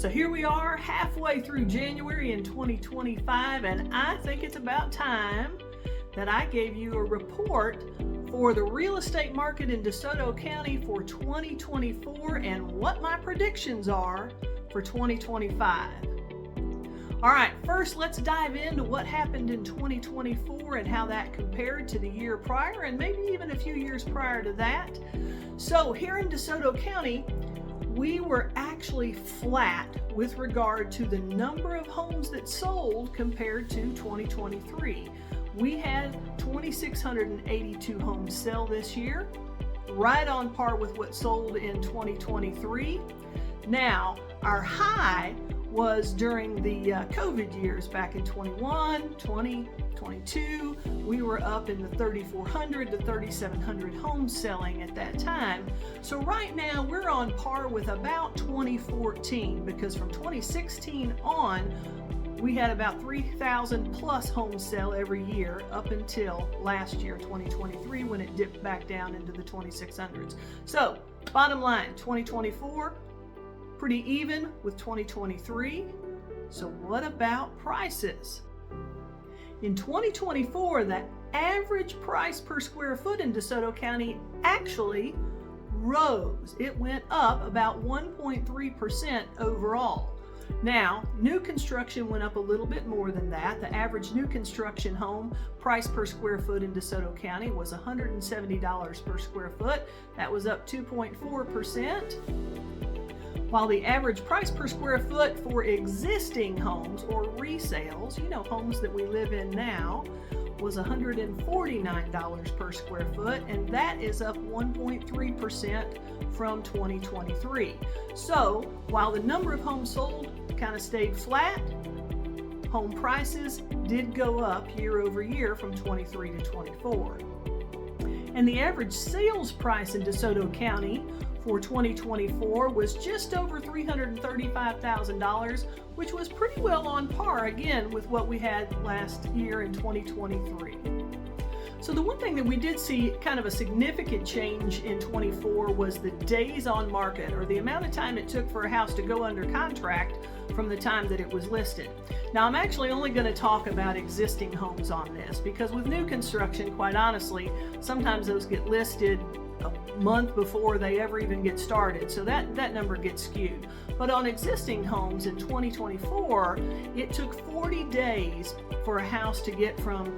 So here we are halfway through January in 2025, and I think it's about time that I gave you a report for the real estate market in Desoto County for 2024 and what my predictions are for 2025. All right, first let's dive into what happened in 2024 and how that compared to the year prior and maybe even a few years prior to that. So here in Desoto County, we were actually flat with regard to the number of homes that sold compared to 2023. We had 2,682 homes sell this year, right on par with what sold in 2023. Now, our high was during the COVID years back in 21, 20, 22. We were up in the 3,400 to 3,700 homes selling at that time. So right now we're on par with about 2014, because from 2016 on, we had about 3,000 plus homes sell every year up until last year, 2023, when it dipped back down into the 2,600s. So bottom line, 2024, pretty even with 2023. So what about prices? In 2024, the average price per square foot in Desoto County actually rose. It went up about 1.3% overall. Now, new construction went up a little bit more than that. The average new construction home price per square foot in Desoto County was $170 per square foot. That was up 2.4%. While the average price per square foot for existing homes or resales, homes that we live in now, was $149 per square foot, and that is up 1.3% from 2023. So while the number of homes sold kind of stayed flat, home prices did go up year over year from 23 to 24. And the average sales price in Desoto County for 2024 was just over $335,000, which was pretty well on par again with what we had last year in 2023. So the one thing that we did see kind of a significant change in 24 was the days on market, or the amount of time it took for a house to go under contract from the time that it was listed. Now, I'm actually only going to talk about existing homes on this, because with new construction, quite honestly, sometimes those get listed a month before they ever even get started, so that number gets skewed. But on existing homes in 2024, it took 40 days for a house to get from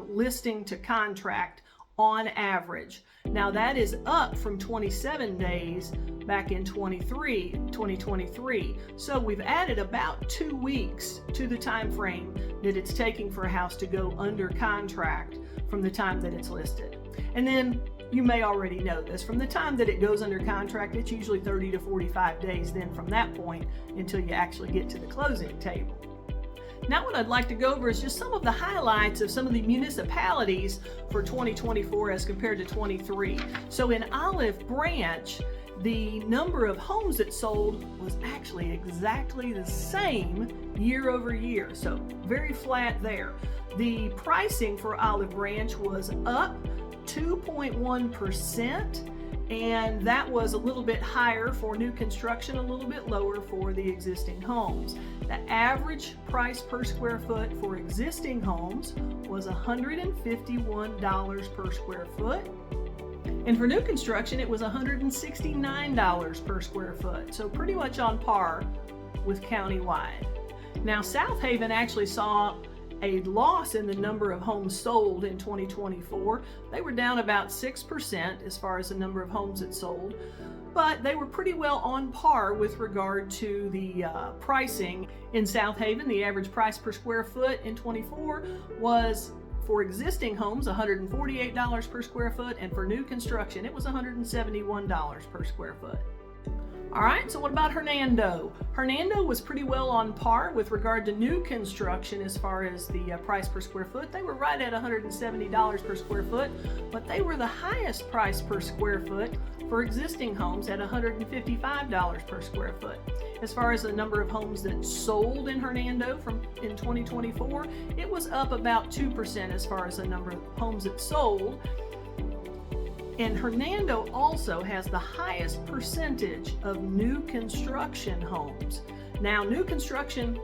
listing to contract on average. Now that is up from 27 days back in 2023. So we've added about 2 weeks to the time frame that it's taking for a house to go under contract from the time that it's listed. And then you may already know this, from the time that it goes under contract, it's usually 30 to 45 days then from that point until you actually get to the closing table. Now what I'd like to go over is just some of the highlights of some of the municipalities for 2024 as compared to 23. So in Olive Branch, the number of homes that sold was actually exactly the same year over year, so very flat there. The pricing for Olive Branch was up 2.1%, and that was a little bit higher for new construction, a little bit lower for the existing homes. The average price per square foot for existing homes was $151 per square foot. And for new construction, it was $169 per square foot. So pretty much on par with countywide. Now, South Haven actually saw a loss in the number of homes sold in 2024. They were down about 6% as far as the number of homes that sold, but they were pretty well on par with regard to the pricing. In South Haven, the average price per square foot in 24 was, for existing homes, $148 per square foot, and for new construction, it was $171 per square foot. All right, so what about Hernando? Hernando was pretty well on par with regard to new construction as far as the price per square foot. They were right at $170 per square foot, but they were the highest price per square foot for existing homes at $155 per square foot. As far as the number of homes that sold in Hernando in 2024, it was up about 2% as far as the number of homes that sold. And Hernando also has the highest percentage of new construction homes. Now, new construction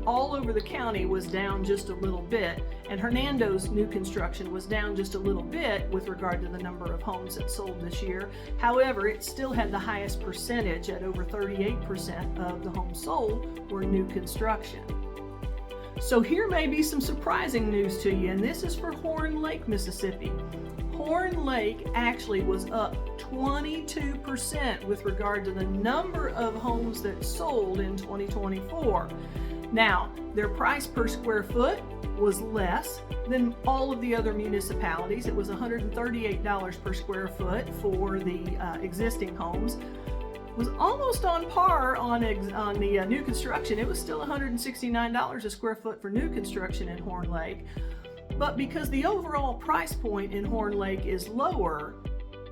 all over the county was down just a little bit, and Hernando's new construction was down just a little bit with regard to the number of homes that sold this year. However, it still had the highest percentage at over 38% of the homes sold were new construction. So here may be some surprising news to you, and this is for Horn Lake, Mississippi. Horn Lake actually was up 22% with regard to the number of homes that sold in 2024. Now, their price per square foot was less than all of the other municipalities. It was $138 per square foot for the existing homes. It was almost on par on the new construction. It was still $169 a square foot for new construction in Horn Lake. But because the overall price point in Horn Lake is lower,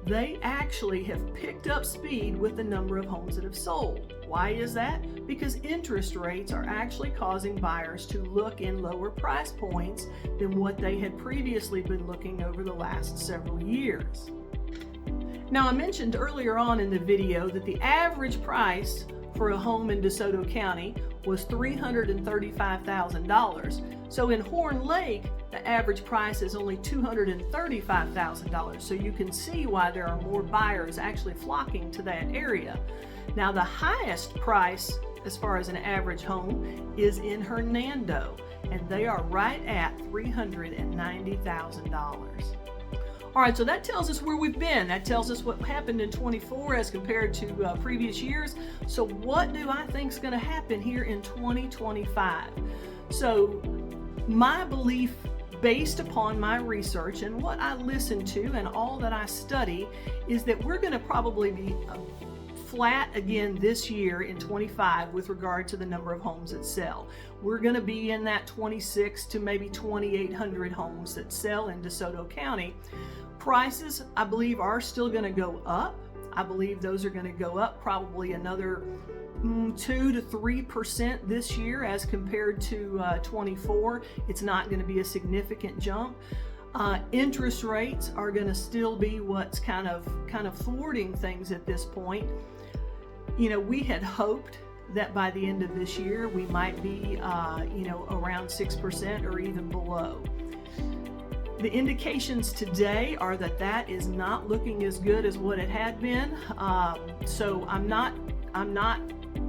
they actually have picked up speed with the number of homes that have sold. Why is that? Because interest rates are actually causing buyers to look in lower price points than what they had previously been looking over the last several years. Now, I mentioned earlier on in the video that the average price for a home in Desoto County was $335,000. So in Horn Lake, the average price is only $235,000. So you can see why there are more buyers actually flocking to that area. Now, the highest price as far as an average home is in Hernando, and they are right at $390,000. All right, so that tells us where we've been. That tells us what happened in 24 as compared to previous years. So what do I think is going to happen here in 2025? So my belief, based upon my research and what I listen to and all that I study, is that we're going to probably be flat again this year in 25 with regard to the number of homes that sell. We're going to be in that 26 to maybe 2,800 homes that sell in Desoto County. Prices, I believe, are still going to go up. I believe those are going to go up probably another 2 to 3% this year as compared to 24. It's not going to be a significant jump. Interest rates are going to still be what's kind of thwarting things at this point. You know, we had hoped that by the end of this year we might be around 6% or even below. The indications today are that that is not looking as good as what it had been. So I'm not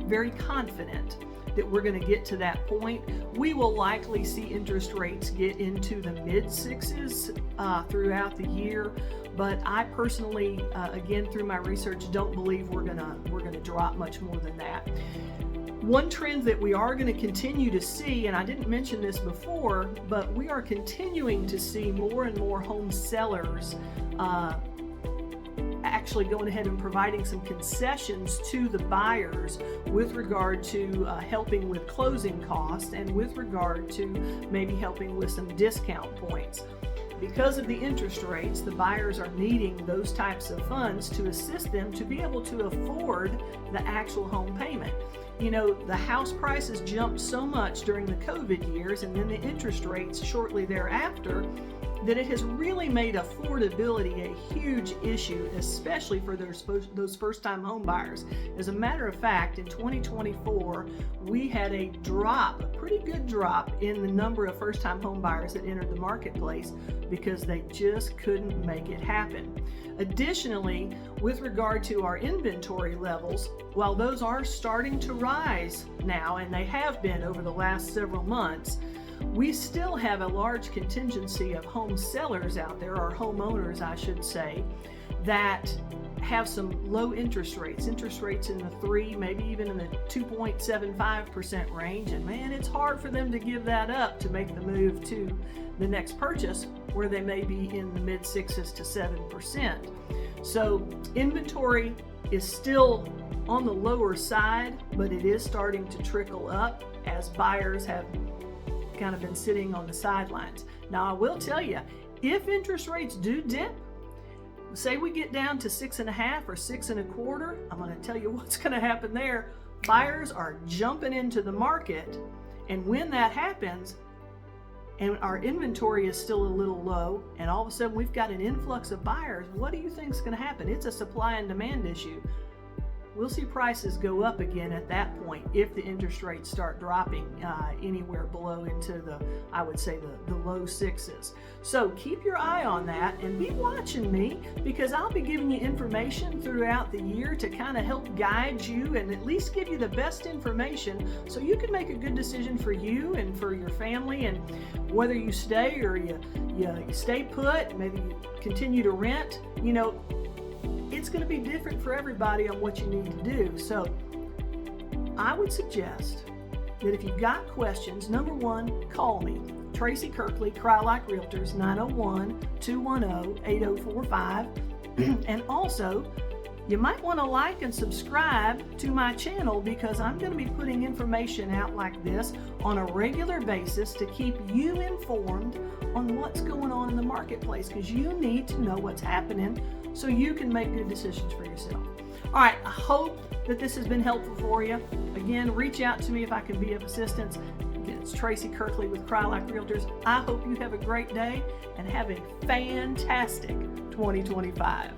very confident that we're going to get to that point. We will likely see interest rates get into the mid-sixes throughout the year, but I personally, again through my research, don't believe we're gonna drop much more than that. One trend that we are going to continue to see, and I didn't mention this before, but we are continuing to see more and more home sellers actually going ahead and providing some concessions to the buyers with regard to helping with closing costs and with regard to maybe helping with some discount points. Because of the interest rates, the buyers are needing those types of funds to assist them to be able to afford the actual home payment. You know, the house prices jumped so much during the COVID years and then the interest rates shortly thereafter that it has really made affordability a huge issue, especially for those first-time home buyers. As a matter of fact, in 2024, we had a pretty good drop in the number of first-time home buyers that entered the marketplace because they just couldn't make it happen. Additionally, with regard to our inventory levels, while those are starting to rise now, and they have been over the last several months, we still have a large contingency of home sellers out there, or homeowners I should say, that have some low interest rates in the 3, maybe even in the 2.75% range. And man, it's hard for them to give that up to make the move to the next purchase where they may be in the mid-6s to 7%. So inventory is still on the lower side, but it is starting to trickle up as buyers have kind of been sitting on the sidelines. Now, I will tell you, if interest rates do dip, say we get down to 6.5 or 6.25, I'm going to tell you what's going to happen there. Buyers are jumping into the market, and when that happens, and our inventory is still a little low, and all of a sudden we've got an influx of buyers, what do you think is going to happen? It's a supply and demand issue. We'll see prices go up again at that point if the interest rates start dropping anywhere below into I would say the low sixes. So keep your eye on that and be watching me, because I'll be giving you information throughout the year to kind of help guide you and at least give you the best information so you can make a good decision for you and for your family, and whether you stay or you stay put, maybe you continue to rent, it's going to be different for everybody on what you need to do. So I would suggest that if you've got questions, number one, call me, Tracy Kirkley, Crye-Leike Realtors, 901-210-8045. And also, you might want to like and subscribe to my channel, because I'm going to be putting information out like this on a regular basis to keep you informed on what's going on in the marketplace, because you need to know what's happening so you can make good decisions for yourself. All right, I hope that this has been helpful for you. Again, reach out to me if I can be of assistance. Again, it's Tracy Kirkley with Crye-Leike Realtors. I hope you have a great day and have a fantastic 2025.